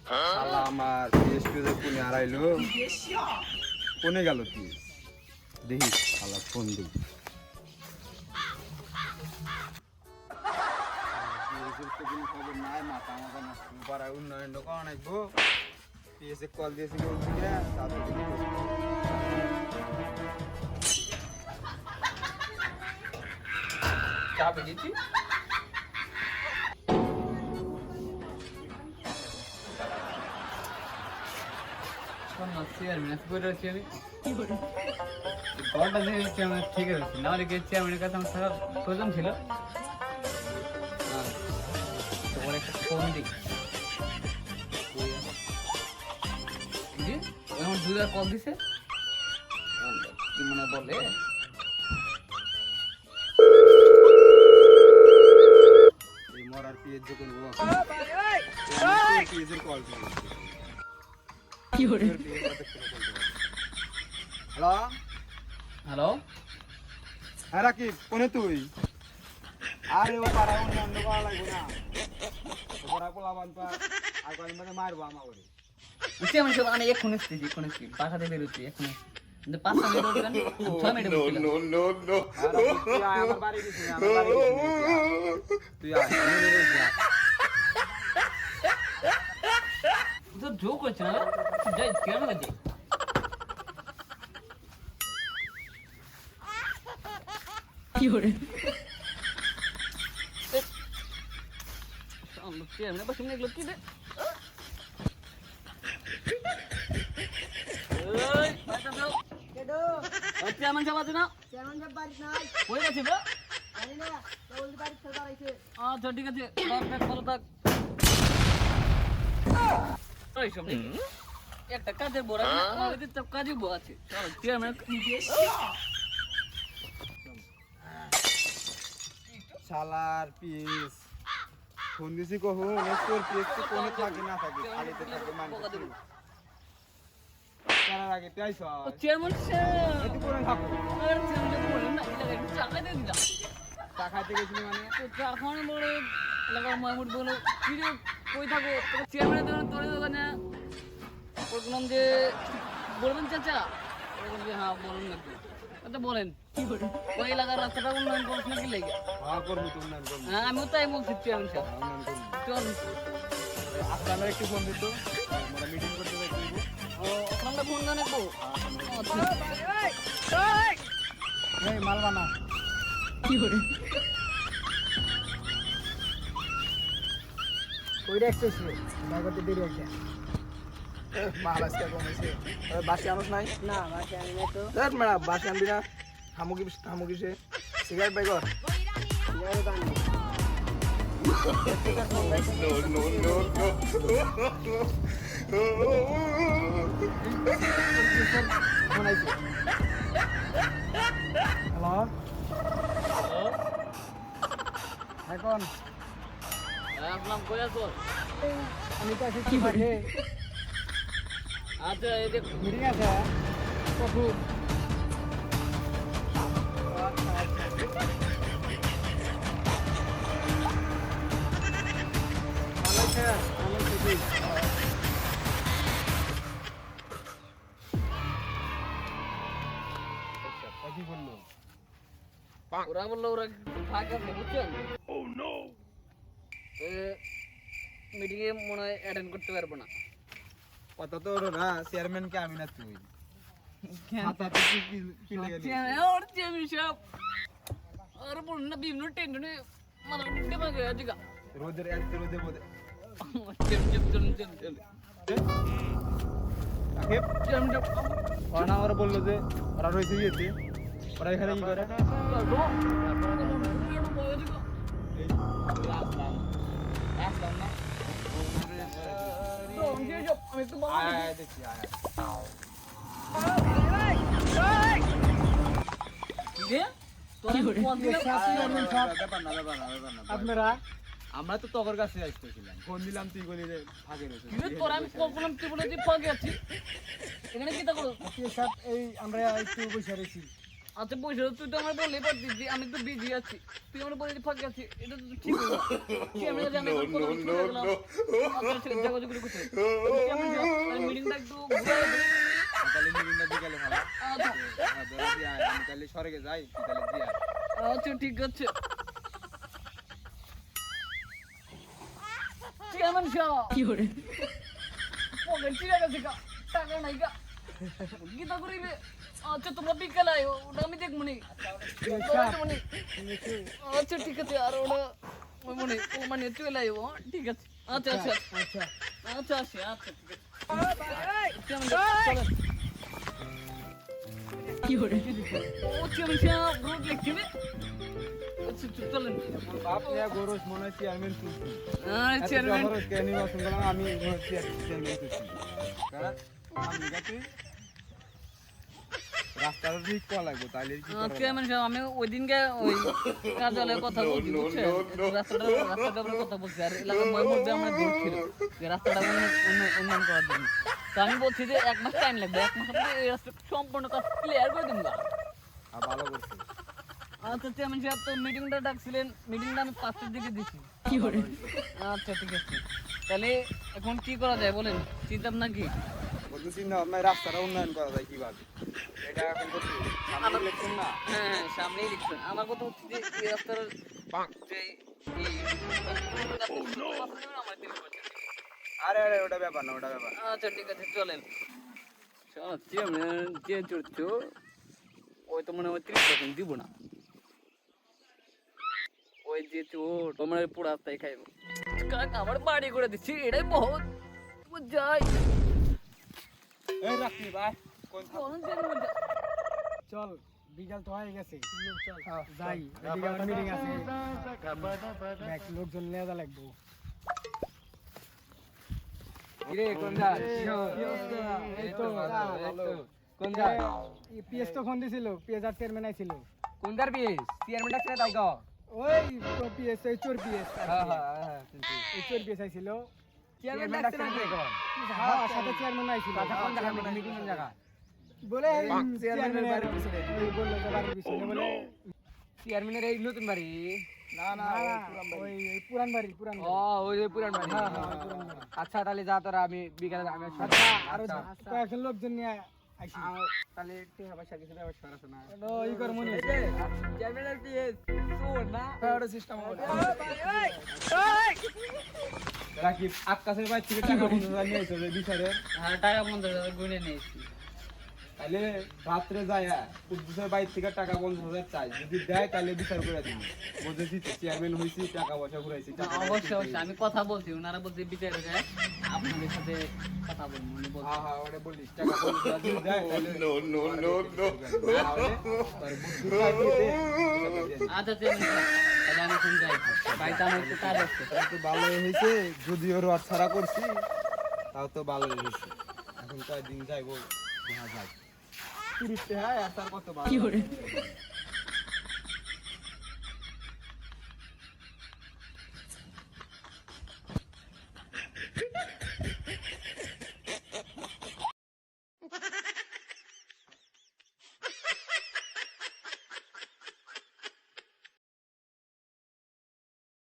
শালা আমার পিএসপি যে কোনে হারাইলো কোনে গেল কি দেখি শালা ফোন দিই খবর নাই মাথা মাথা নষ্ট পাড়ায় উন্নয়ন করা নাকবো পিএসএ কল দিয়েছি বলছি চাপ দিচ্ছি ঠিক আছে নাহলে চেয়ারম্যানের কাছে আমার থাকা প্রয়োজন ছিল তোমার একটা ফোন দিই আমার দুবার কল দিছে কি মনে বলে মরার পিএস যে করবো পিএসের কল কি করে হ্যালো হ্যালো হ্যাঁ রাকিব কোনে তুই আরে ও পাড়া অন্য করা লাগবে না ওরা পোলা বানপা আর কয়েক মানে মারবো আমার ওরে উঠে আমি সব আমি এখন এসেছি বাসা থেকে বেরোচ্ছি এখন কিন্তু 5 মিনিট বলবেন 6 মিনিট বলবেন নো তুই আয় আমার বাড়ি গেছিস তুই আয় তো জোক করছ না যাই কেন যাই কি করে আমরা চেয়ারম্যান বসে নিয়ে গেল কি রে ওই পাটা দাও কেডো চেয়ারম্যান সাহেব আছে না চেয়ারম্যান সাহেব বাড়ি নাই কই গেছে গো জানি না ওই বাড়ি থেকে আইছে আচ্ছা ঠিক আছে পারফেক্ট ভালো থাক ওই সব একটা কাজের বড় না আমাদের তো কাজই বড় আছে চল চেয়ারম্যান শালার পিস ফোন দিছি কহু নেক্সট পিস তো কোনে থাকে না থাকে খালিতে থাকে মান কার আগে তাই সর চেয়ারম্যান স্যার এত কোনে থাকো আর চেয়ারম্যান বলেন না এটা একটু টাকা দিয়ে দিলা টাকা দিয়ে গেছিলি মানে তো এখন বলে লাগা মাহমুদ বলো কি রে কই থাকো তো চেয়ারম্যান দোকান তোরে দোকানে বললাম যে বলবেন চাচা বললাম যে হ্যাঁ বলুন নাকি আচ্ছা বলেন কি করে ওই এলাকার রাস্তাটা উন্নয়ন করছ নাকি লাগে হ্যাঁ করব তো উন্নয়ন করব হ্যাঁ আমিও তাই বলছি চেয়ারম্যান সাহেব উন্নয়ন করব চল আপনারা একটু ফোন দিতো আমরা মিটিং করতে যাইবো ও আপনারা ফোন দেন একটু এই মালবানা কি করে কইরা আসছে লাগতে দেরি হইছে মালাসকে কমেছে বাসি আনস নাই না বাসি আনি না তো দেখ মেরা বাসি আনবি না থামুকি সে সিগারেট বাই কর সিগারেট আনবি হ্যালো এখন আপনার কই আছো আমি তো আছি কি বাড়ি আচ্ছা এই যে মিটিং আছে কখন কি বললো ওরা বললো ওরা ফাঁকা আছে বুঝছেন মিটিং এ মনে হয় অ্যাটেন্ড করতে পারবো না কথা তো ওর না চেয়ারম্যান কে আমি না তুই হাতা তো কি লাগে ওর চেয়ারম্যান সাহেব আর বলুন না বিভিন্ন টেন্ডনে মানে উঠতে পারে আজকা রোদের মধ্যে চল রাকিব চেয়ারম্যান ওরা ওরা বললো যে ওরা রয়েছে গিয়েছে ওরা এখানে কি করে আমি তো দেখছি আপনারা আমরা তো তগর কাছে আসতেছিলাম ফোন দিলাম তুই বলি রে ফাঁকে রয়েছে তোর আমি কল্পনা তুই বলে তুই ফাঁকে আছি এখানে কি তা করো এই আমরা একটু বসে রয়েছি আচ্ছা পয়সা তুই তো আমার বললেই পারতিস যে আমি একটু বিজি আছি, তুই আমার বলে ফাঁকি আছি, এটা তো ঠিক হলো না। চেয়ারম্যান জানে এখন কথা বলতে গেলাম। আচ্ছা যোগাযোগ কোথায় মিটিংটা একটু ঘুরাই দে। তাহলে মিটিংটা বিকালে ভালো। আচ্ছা ধরে দিয়ে আয়, আমি তাহলে সরগে যাই, তুই তাহলে দিয়ে আয়। আচ্ছা ঠিক আছে। চেয়ারম্যান সাহেব কি করে পকেট চিরা গেছে গা, টাকা নাই গা, গীতা করিবে। আচ্ছা তোমরা বিকালে আয়, ওটা আমি দেখবো নি। আচ্ছা ঠিক আছে, আর ওটা ওই মানে চলে আইব। ঠিক আছে আচ্ছা আচ্ছা আচ্ছা আচ্ছা আসি, আচ্ছা ঠিক আছে। কি করে ও চেয়ারম্যান সাহেব রোজ লিখছিবে। আচ্ছা চলেন। বাপ নিয়ে গরস মনে হয় চেয়ারম্যান তুলছি। চেয়ারম্যান গরস কে নির্বাচন করলাম, আমি চেয়ারম্যান তুলছি। কারণ আমি গেছি রাস্তাটা ঠিক করা লাগবে, তাইলে কি করা চেয়ারম্যান সাহেব আমি ওই দিনকে ওই কার্যালয়ে কথা বলছি বুঝছেন, রাস্তাটা কথা বলছি, আর এলাকার মধ্যে আমার গ্রুপ ছিল যে রাস্তাটা উন্নয়ন করার জন্য। তো আমি বলছি যে 1 মাস টাইম লাগবে, 1 মাসের মধ্যে এই রাস্তা সম্পূর্ণ কাজ ক্লিয়ার করে দিন। আর ভালো করছে। আচ্ছা চেয়ারম্যান সাহেব তো মিটিংটা ডাকছিলেন, মিটিংটা আমি 5টার দিকে দিছি। কি করে আচ্ছা ঠিক আছে, তাহলে এখন কি করা যায় বলেন, চিন্তা ভাবনা কি? বলতে চিন্তা ভাবনা রাস্তাটা উন্নয়ন করা যায় কিভাবে, এটা এখন করতে সামনে ইলেকশন না। হ্যাঁ সামনেই লিখছেন। আমার কথা হচ্ছে যে এই রাস্তার যে আরে আরে ওটা ব্যাপার না, ওটা ব্যাপার না। আচ্ছা ঠিক আছে চলেন। চেয়ারম্যান যে চড়ছো ওই তো মনে হয় 30% দিব না, ওই যে চোর ও মানে পুরো রাস্তায় খাইব। কারণ আমার বাড়ি করে দিচ্ছি, এটাই বহুত যাই। এই রাখনি ভাই, কোন চল বিকাল তো হয়ে গেছে, যাই এদিকে আমার মিটিং আছে, দেখ লোকজন লেজা লাগবো। কিরে কোন যা এই তো কোন যা পিএস তো ফোন দিছিল, পিএস আর চেয়ারম্যান আইছিল। কোন কার বিয়ে চেয়ারম্যান ডাকছে তাই গো। ওই পিএস ওই চোর পিএস, হ্যাঁ হ্যাঁ এই চোর পিএস আইছিল। চেয়ারম্যান ডাকছে তাই গো। হ্যাঁ সাথে চেয়ারম্যান আইছিল। আচ্ছা কোন জায়গা মিটিং কোন জায়গা? বলে চেয়ারম্যানের বাড়ির পিছনে। ওই বললো যে বাড়ির পিছনে বলে। চেয়ারম্যানের এই নতুন বাড়ি? না না ওই পুরান বাড়ি, পুরান ও ওই যে পুরান বাড়ি। হ্যাঁ হ্যাঁ পুরান বাড়ি। আচ্ছা তাহলে যা তোরা, আমি বিকালে আমি আচ্ছা আরো কয়েকজন লোকজন নিয়ে আইছি। তাহলে টাকা পয়সা কিছু ব্যবস্থা আছে না? ই কর মনে চেয়ারম্যানের পিএস শোন না ওটা সিস্টেম করে রাকিব আকাশের বাইরে থেকে টাকা 50,000 নিয়ে এসেছে বিচারের। হ্যাঁ টাকা 50,000 গুনে নিয়েছি। তাহলে রাত্রে যায় কুদ্দুসের বাইরে থেকে টাকা 50,000 চাই, যদি দেয় তাহলে বিচার করে দিবি। বুঝেছি তো, চেয়ারম্যান হয়েছি, টাকা পয়সা ঘুরাইছি। অবশ্যই অবশ্যই আমি কথা বলছি, ওনারা বলছে বিচার যায় আপনাদের সাথে কথা বলবো উনি বলছে। হ্যাঁ হ্যাঁ ওটা বলিস, টাকা 50,000 যদি দেয় তাহলে আচ্ছা চেয়ারম্যান সাহেব, তাহলে আমি এখন যাই, বাড়িতে আমার একটু কাজ আছে। তো ভালোই হয়েছে, যদি ওর ছাড়া করছি তাও তো ভালোই হয়েছে। এখন কয়েকদিন যাইবো, দেখা যায়। 30 টাকা আর তার কত ভালো।